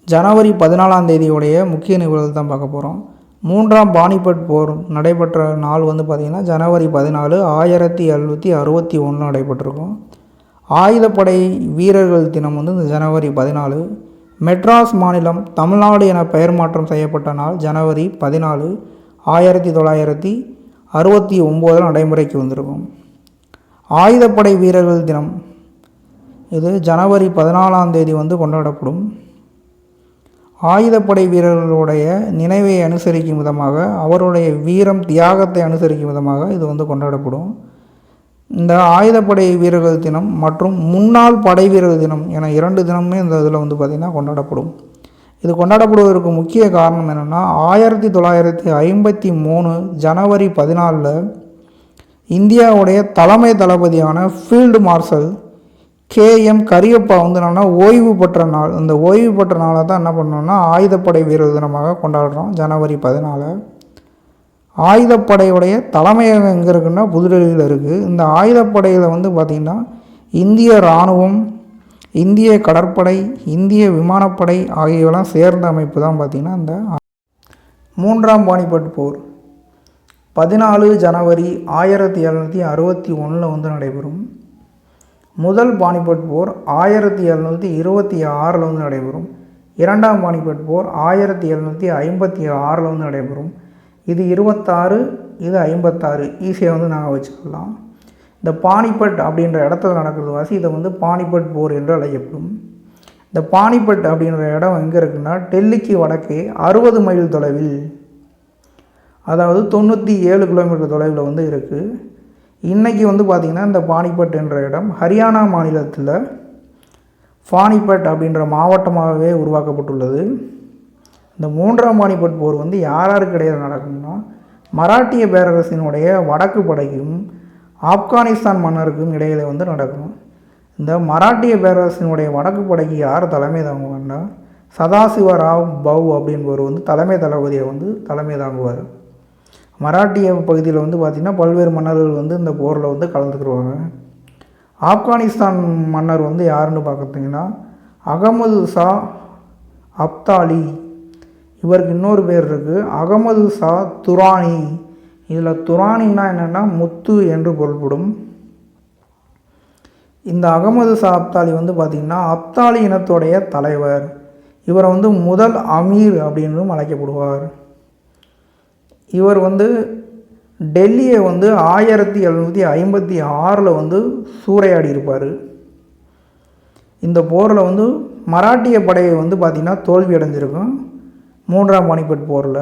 ஜனவரி 14ஆம் தேதியுடைய முக்கிய நிகழ்வுகள் தான் பார்க்க போகிறோம். 3ஆம் பானிபட் போர் நடைபெற்ற நாள் வந்து பார்த்திங்கன்னா ஜனவரி 14, 1761 நடைபெற்றிருக்கும். ஆயுதப்படை வீரர்கள் தினம் வந்து இந்த ஜனவரி 14. மெட்ராஸ் மாநிலம் தமிழ்நாடு என பெயர் மாற்றம் செய்யப்பட்ட நாள் ஜனவரி 14, 1969 நடைமுறைக்கு வந்திருக்கும். ஆயுதப்படை வீரர்கள் தினம் இது ஜனவரி 14ஆம் தேதி வந்து கொண்டாடப்படும். ஆயுதப்படை வீரர்களுடைய நினைவை அனுசரிக்கும் விதமாக, அவருடைய வீரம் தியாகத்தை அனுசரிக்கும் விதமாக இது வந்து கொண்டாடப்படும். இந்த ஆயுதப்படை வீரர்கள் தினம் மற்றும் முன்னாள் படை வீரர்கள் தினம் என 2 தினமுமே இந்த இதில் வந்து பார்த்திங்கன்னா கொண்டாடப்படும். இது கொண்டாடப்படுவதற்கு முக்கிய காரணம் என்னென்னா, 1953 ஜனவரி 14 இந்தியாவுடைய தலைமை தளபதியான ஃபீல்டு மார்ஷல் KM கரியப்பா வந்து என்னென்னா ஓய்வு பெற்ற நாள். இந்த ஓய்வு பெற்ற நாளை தான் என்ன பண்ணோம்னா ஆயுதப்படை வீரர் தினமாக கொண்டாடுறோம் ஜனவரி 14. ஆயுதப்படையுடைய தலைமையகம் எங்கே இருக்குன்னா புதுடெல்லியில் இருக்குது. இந்த ஆயுதப்படையில் வந்து பார்த்திங்கன்னா இந்திய இராணுவம், இந்திய கடற்படை, இந்திய விமானப்படை ஆகியவெல்லாம் சேர்ந்த அமைப்பு தான் பார்த்திங்கன்னா இந்த 3ஆம் பானிபட் போர் 14 ஜனவரி 1761 வந்து நடைபெறும். முதல் பானிபட் போர் 1726 வந்து நடைபெறும். 2ஆம் பானிபட் போர் 1756 வந்து நடைபெறும். இது 26, இது 56 ஈஸியாக வந்து நாங்கள் வச்சுக்கலாம். இந்த பானிபட் அப்படின்ற இடத்துல நடக்கிறது வாசி இதை வந்து பானிபட் போர் என்று அழைக்கப்படும். இந்த பானிபட் அப்படின்ற இடம் எங்கே இருக்குன்னா டெல்லிக்கு வடக்கே 60 மைல் தொலைவில், அதாவது 97 கிலோமீட்டர் தொலைவில் வந்து இருக்குது. இன்றைக்கி வந்து பார்த்திங்கன்னா இந்த பானிபட் என்ற இடம் ஹரியானா மாநிலத்தில் பானிபட் அப்படின்ற மாவட்டமாகவே உருவாக்கப்பட்டுள்ளது. இந்த 3ஆம் பானிபட் போர் வந்து யாருக்கு இடையில் நடக்கும்னா மராட்டிய பேரரசினுடைய வடக்கு படைக்கும் ஆப்கானிஸ்தான் மன்னருக்கும் இடையில் வந்து நடக்கும். இந்த மராட்டிய பேரரசினுடைய வடக்கு படைக்கு யார் தலைமை தாங்குவார்னா சதாசிவராவ் பவ் அப்படின்பவர் வந்து தலைமை தளபதியை வந்து தலைமை தாங்குவார். மராட்டிய பகுதியில் வந்து பார்த்திங்கன்னா பல்வேறு மன்னர்கள் வந்து இந்த போரில் வந்து கலந்துக்கிடுவாங்க. ஆப்கானிஸ்தான் மன்னர் வந்து யாருன்னு பார்த்திங்கன்னா அகமது ஷா அப்தாலி. இவருக்கு இன்னொரு பேர் இருக்குது, அகமது ஷா துரானி. இதில் துரானின்னா என்னென்னா முத்து என்று பொருள்படும். இந்த அகமது ஷா அப்தாலி வந்து பார்த்திங்கன்னா அப்தாலி இனத்துடைய தலைவர். இவரை வந்து முதல் அமீர் அப்படின்னும் அழைக்கப்படுவார். இவர் வந்து டெல்லியை வந்து 1756 வந்து சூறையாடி இருப்பார். இந்த போரில் வந்து மராட்டிய படையை வந்து பார்த்திங்கன்னா தோல்வி அடைஞ்சிருக்கும். 3ஆம் பானிபட் போரில்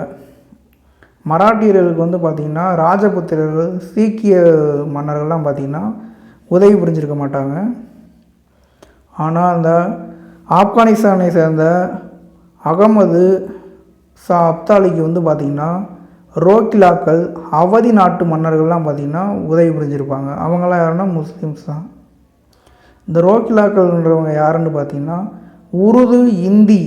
மராட்டியர்களுக்கு வந்து பார்த்திங்கன்னா ராஜபுத்திரர்கள், சீக்கிய மன்னர்கள்லாம் பார்த்திங்கன்னா உதவி புரிஞ்சிருக்க மாட்டாங்க. ஆனால் அந்த ஆப்கானிஸ்தானை சேர்ந்த அகமது ஷா அப்தாலிக்கு வந்து பார்த்திங்கன்னா ரோக்கிலாக்கள், அவதி நாட்டு மன்னர்கள்லாம் பார்த்திங்கன்னா உதவி புரிஞ்சிருப்பாங்க. அவங்களாம் யாருன்னா முஸ்லீம்ஸ் தான். இந்த ரோக்கிலாக்கள்ன்றவங்க யாருன்னு பார்த்திங்கன்னா உருது, இந்தி,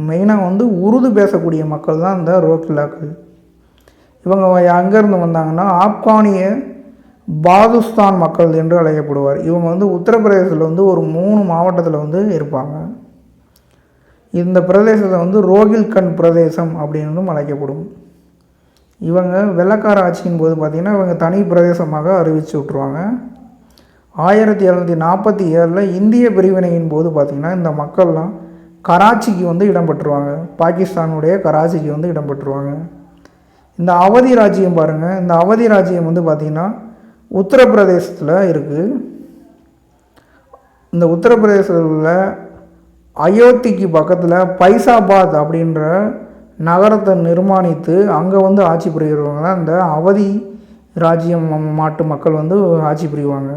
மெயினாக வந்து உருது பேசக்கூடிய மக்கள் தான் இந்த ரோக்கிலாக்கள். இவங்க எங்கேருந்து வந்தாங்கன்னா ஆப்கானிய பாதுஸ்தான் மக்கள் என்று அழைக்கப்படுவார். இவங்க வந்து உத்தரப்பிரதேசத்தில் வந்து ஒரு 3 மாவட்டத்தில் வந்து இருப்பாங்க. இந்த பிரதேசத்தை வந்து ரோகில்கண்ட் பிரதேசம் அப்படின்னு அழைக்கப்படும். இவங்க வெள்ளக்கார ஆட்சியின் போது பார்த்திங்கன்னா இவங்க தனி பிரதேசமாக அறிவித்து விட்ருவாங்க. 1747 இந்திய பிரிவினையின் போது பார்த்திங்கன்னா இந்த மக்கள்லாம் கராச்சிக்கு வந்து இடம்பெற்றுருவாங்க. பாகிஸ்தானுடைய கராச்சிக்கு வந்து இடம்பெற்றுருவாங்க. இந்த அவதி ராஜ்யம் பாருங்கள், இந்த அவதி ராஜ்யம் வந்து பார்த்திங்கன்னா உத்தரப்பிரதேசத்தில் இருக்குது. இந்த உத்தரப்பிரதேசத்தில் அயோத்திக்கு பக்கத்தில் பைசாபாத் அப்படின்ற நகரத்தை நிர்மாணித்து அங்கே வந்து ஆட்சி புரிகிறவங்க தான் இந்த அவதி ராஜ்யம் மாட்டு மக்கள் வந்து ஆட்சி புரிவாங்க.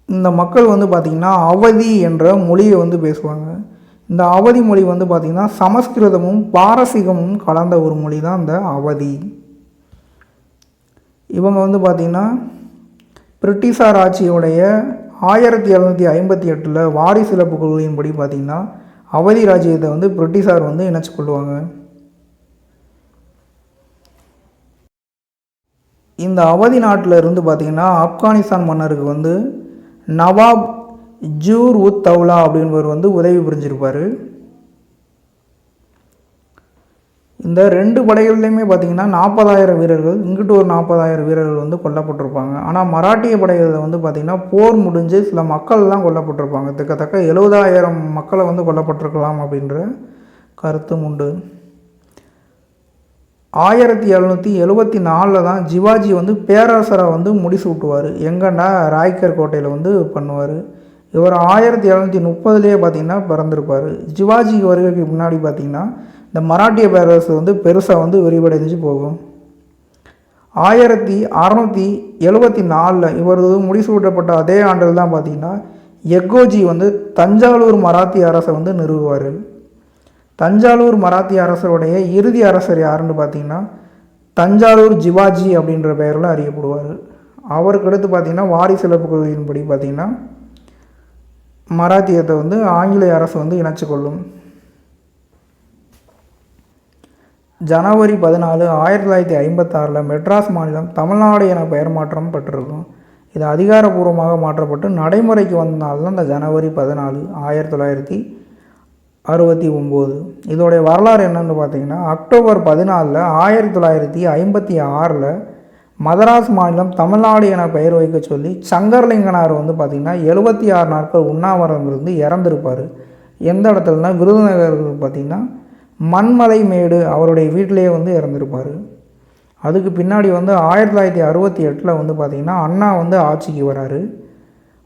இந்த மக்கள் வந்து பார்த்திங்கன்னா அவதி என்ற மொழியை வந்து பேசுவாங்க. இந்த அவதி மொழி வந்து பார்த்திங்கன்னா சமஸ்கிருதமும் பாரசீகமும் கலந்த ஒரு மொழி தான் இந்த அவதி. இவங்க வந்து பார்த்திங்கன்னா பிரிட்டிஷார் ஆட்சியுடைய 1758 வாரிசிலப்பு கொள்கையின்படி பார்த்திங்கன்னா அவதி ராஜ்யத்தை வந்து பிரிட்டிஷார் வந்து இணைச்சி கொள்வாங்க. இந்த அவதி நாட்டில் இருந்து பார்த்திங்கன்னா ஆப்கானிஸ்தான் மன்னருக்கு வந்து நவாப் ஜூர் உத் தௌலா அப்படின்பவர் வந்து உதவி புரிஞ்சிருப்பார். இந்த 2 படைகள்லையுமே பார்த்திங்கன்னா 40,000 வீரர்கள், இங்கிட்டு ஒரு 40,000 வீரர்கள் வந்து கொல்லப்பட்டிருப்பாங்க. ஆனால் மராட்டிய படைகளில் வந்து பார்த்திங்கன்னா போர் முடிஞ்சு சில மக்கள்லாம் கொல்லப்பட்டிருப்பாங்க. கிட்டத்தட்ட 70,000 மக்களை வந்து கொல்லப்பட்டிருக்கலாம் அப்படின்ற கருத்தும் உண்டு. 1774 தான் சிவாஜி வந்து பேரரசரை வந்து முடிசூட்டுவார். எங்கன்னா ராய்கர் கோட்டையில் வந்து பண்ணுவார். இவர் 1730 பார்த்திங்கன்னா பிறந்திருப்பார். சிவாஜிக்கு வருகைக்கு முன்னாடி பார்த்திங்கன்னா இந்த மராட்டிய பேரரசு வந்து பெருசாக வந்து விரிவடைஞ்சு போகும். 1674 இவர் முடிசூட்டப்பட்ட அதே ஆண்டில் தான் பார்த்திங்கன்னா எக்கோஜி வந்து தஞ்சாவூர் மராத்திய அரசை வந்து நிறுவுவார். தஞ்சாவூர் மராத்திய அரசருடைய இறுதி அரசர் யாருன்னு பார்த்திங்கன்னா தஞ்சாவூர் சிவாஜி அப்படின்ற பெயரில் அறியப்படுவார். அவருக்கு அடுத்து பார்த்திங்கன்னா வாரிசிலப்பு கொள்கையின்படி பார்த்திங்கன்னா மராத்தியத்தை வந்து ஆங்கிலேய அரசு வந்து இணைச்சு கொள்ளும். ஜனவரி 14, 1956 மெட்ராஸ் மாநிலம் தமிழ்நாடு என பெயர் மாற்றம் பெற்றிருக்கும். இது அதிகாரப்பூர்வமாக மாற்றப்பட்டு நடைமுறைக்கு வந்தனால தான் இந்த ஜனவரி 14, 1969. இதோடைய வரலாறு என்னென்னு பார்த்தீங்கன்னா அக்டோபர் 14, 1956 மதராஸ் மாநிலம் தமிழ்நாடு என பெயர் வைக்க சொல்லி சங்கரலிங்கனார் வந்து பார்த்திங்கன்னா 76 நாட்கள் உண்ணாவிரதம் இருந்து இறந்துருப்பார். எந்த இடத்துலனா விருதுநகர் பார்த்திங்கன்னா மண்மலை மேடு அவருடைய வீட்டிலேயே வந்து இறந்துருப்பார். அதுக்கு பின்னாடி வந்து 1968 வந்து பார்த்திங்கன்னா அண்ணா வந்து ஆட்சிக்கு வராரு.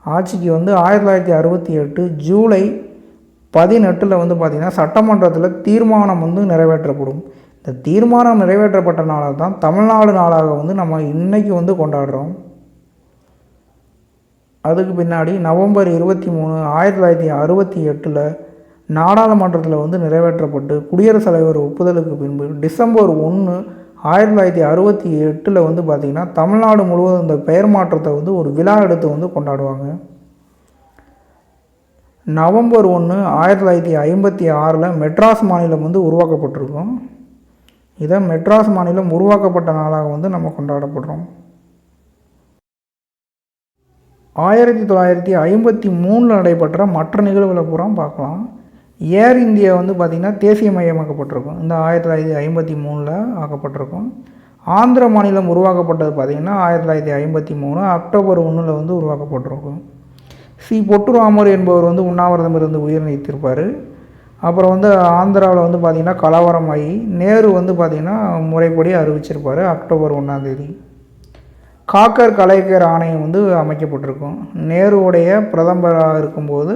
ஆட்சிக்கு வந்து 1968 ஜூலை 18 வந்து பார்த்திங்கன்னா சட்டமன்றத்தில் தீர்மானம் வந்து நிறைவேற்றப்படும். இந்த தீர்மானம் நிறைவேற்றப்பட்ட நாளாக தான் தமிழ்நாடு நாளாக வந்து நம்ம இன்றைக்கி வந்து கொண்டாடுறோம். அதுக்கு பின்னாடி நவம்பர் 23, 1968 நாடாளுமன்றத்தில் வந்து நிறைவேற்றப்பட்டு குடியரசுத் தலைவர் ஒப்புதலுக்கு பின்பு டிசம்பர் 1, 1968 வந்து பார்த்திங்கன்னா தமிழ்நாடு முழுவதும் இந்த பெயர் மாற்றத்தை வந்து ஒரு விழா எடுத்து வந்து கொண்டாடுவாங்க. நவம்பர் 1, 1956 மெட்ராஸ் மாநிலம் வந்து உருவாக்கப்பட்டிருக்கும். இதை மெட்ராஸ் மாநிலம் உருவாக்கப்பட்ட நாளாக வந்து நம்ம கொண்டாடப்படுறோம். 1953 நடைபெற்ற மற்ற நிகழ்வுகளை பூரா பார்க்கலாம். ஏர் இந்தியா வந்து பார்த்திங்கன்னா தேசியமயமாக்கப்பட்டிருக்கும். இந்த 1953 ஆக்கப்பட்டிருக்கும். ஆந்திர மாநிலம் உருவாக்கப்பட்டது பார்த்திங்கன்னா 1953 அக்டோபர் 1 வந்து உருவாக்கப்பட்டிருக்கும். சி பொட்டுராமர் என்பவர் வந்து உண்ணாவிரதம் இருந்து உயிர் நீத்திருப்பார். அப்புறம் வந்து ஆந்திராவில் வந்து பார்த்திங்கன்னா கலவரமாகி நேரு வந்து பார்த்திங்கன்னா முறைப்படி அறிவிச்சிருப்பார் அக்டோபர் 1. காக்கர் கலைஞர் ஆணையம் வந்து அமைக்கப்பட்டிருக்கும். நேருவுடைய பிரதமராக இருக்கும்போது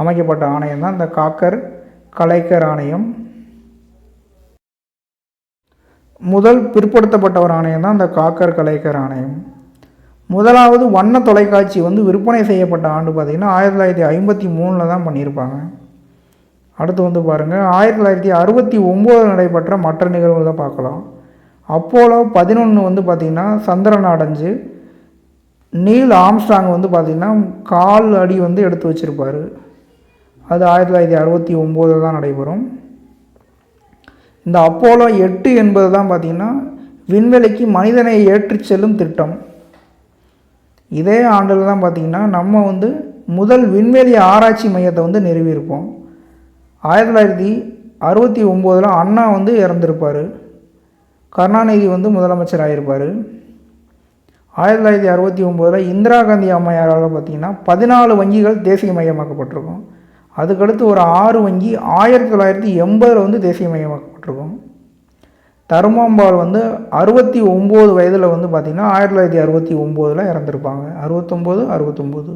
அமைக்கப்பட்ட ஆணையம் தான் இந்த காக்கர் கலைஞர் ஆணையம். முதல் பிற்படுத்தப்பட்டவர் ஆணையம் தான் இந்த காக்கர் கலைஞர் ஆணையம். முதலாவது வண்ண தொலைக்காட்சி வந்து விற்பனை செய்யப்பட்ட ஆண்டு பார்த்திங்கன்னா 1953 தான் பண்ணியிருப்பாங்க. அடுத்து வந்து பாருங்கள் 1969 நடைபெற்ற மற்ற நிகழ்வுகளை பார்க்கலாம். அப்போலோ 11 வந்து பார்த்திங்கன்னா சந்திரன் அடைஞ்சு நீல் ஆம்ஸ்ட்ராங் வந்து பார்த்திங்கன்னா கால் அடி வந்து எடுத்து வச்சுருப்பார். அது 1969 தான் நடைபெறும். இந்த அப்போலோ 8 என்பது தான் பார்த்திங்கன்னா விண்வெளிக்கு மனிதனை ஏற்றிச் செல்லும் திட்டம். இதே ஆண்டில் தான் பார்த்திங்கன்னா நம்ம வந்து முதல் விண்வெளி ஆராய்ச்சி மையத்தை வந்து நிறுவியிருப்போம். 1969 அண்ணா வந்து இறந்துருப்பார். கருணாநிதி வந்து முதலமைச்சர் ஆகியிருப்பார். 1969 இந்திரா காந்தி அம்மையாரால் பார்த்திங்கன்னா 14 வங்கிகள் தேசியமயமாக்கப்பட்டிருக்கும். அதுக்கடுத்து ஒரு 6 வங்கி 1980 வந்து தேசியமயமாக்கப்பட்டிருக்கும். தருமாம்பாள் வந்து 69 வயதில் வந்து பார்த்திங்கன்னா 1969 இறந்துருப்பாங்க. 69.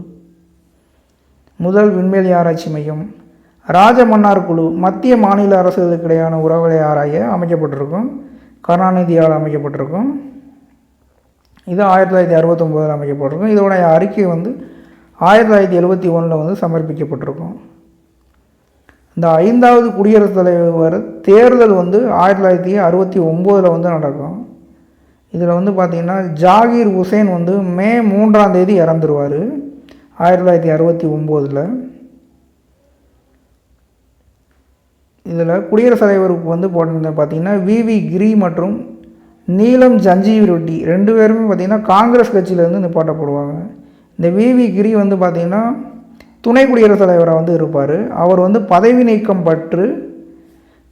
முதல் விண்வெளி ஆராய்ச்சி மையம். ராஜமன்னார் குழு மத்திய மாநில அரசுகளுக்கு இடையான உறவுகளை ஆராய அமைக்கப்பட்டிருக்கும். கருணாநிதியால் அமைக்கப்பட்டிருக்கும். இது 1969 அமைக்கப்பட்டிருக்கும். இதோடைய அறிக்கை வந்து 1971 வந்து சமர்ப்பிக்கப்பட்டிருக்கும். இந்த 5வது குடியரசுத் தலைவர் தேர்தல் வந்து 1969 வந்து நடக்கும். இதில் வந்து பார்த்திங்கன்னா ஜாகிர் ஹுசேன் வந்து மே 3 இறந்துருவார் 1969. இதில் குடியரசுத் தலைவருக்கு வந்து போட்டிருந்த பார்த்திங்கன்னா விவி கிரி மற்றும் நீலம் சஞ்சீவி ரெட்டி 2 பேருமே பார்த்திங்கன்னா காங்கிரஸ் கட்சியிலேருந்து நிப்பாட்டப்படுவாங்க. இந்த விவி கிரி வந்து பார்த்திங்கன்னா துணை குடியரசுத் தலைவராக வந்து இருப்பார். அவர் வந்து பதவி நீக்கம் பற்று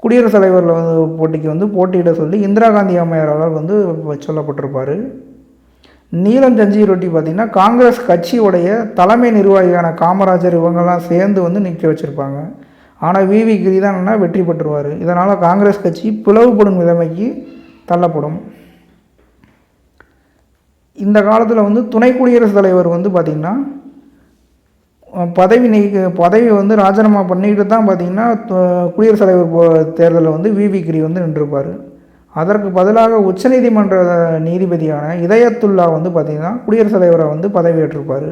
குடியரசுத் தலைவரில் வந்து போட்டிக்கு வந்து போட்டியிட சொல்லி இந்திரா காந்தி அம்மையாரால் வந்து சொல்லப்பட்டிருப்பார். நீலம் சஞ்சீவ் ரெட்டி பார்த்திங்கன்னா காங்கிரஸ் கட்சியுடைய தலைமை நிர்வாகியான காமராஜர் இவங்கெல்லாம் சேர்ந்து வந்து நிற்க வச்சுருப்பாங்க. ஆனால் விவி கிரி தான் என்ன வெற்றி பெற்றுருவார். இதனால் காங்கிரஸ் கட்சி பிளவுபடும் நிலைமைக்கு தள்ளப்படும். இந்த காலத்தில் வந்து துணை குடியரசுத் தலைவர் வந்து பார்த்திங்கன்னா பதவி வந்து ராஜினாமா பண்ணிக்கிட்டு தான் பார்த்திங்கன்னா குடியரசுத் தலைவர் தேர்தலில் வந்து விவி கிரி வந்து நின்றுருப்பார். அதற்கு பதிலாக உச்சநீதிமன்ற நீதிபதியான இதயத்துல்லா வந்து பார்த்திங்கன்னா குடியரசுத் தலைவரை வந்து பதவியேற்றிருப்பார்.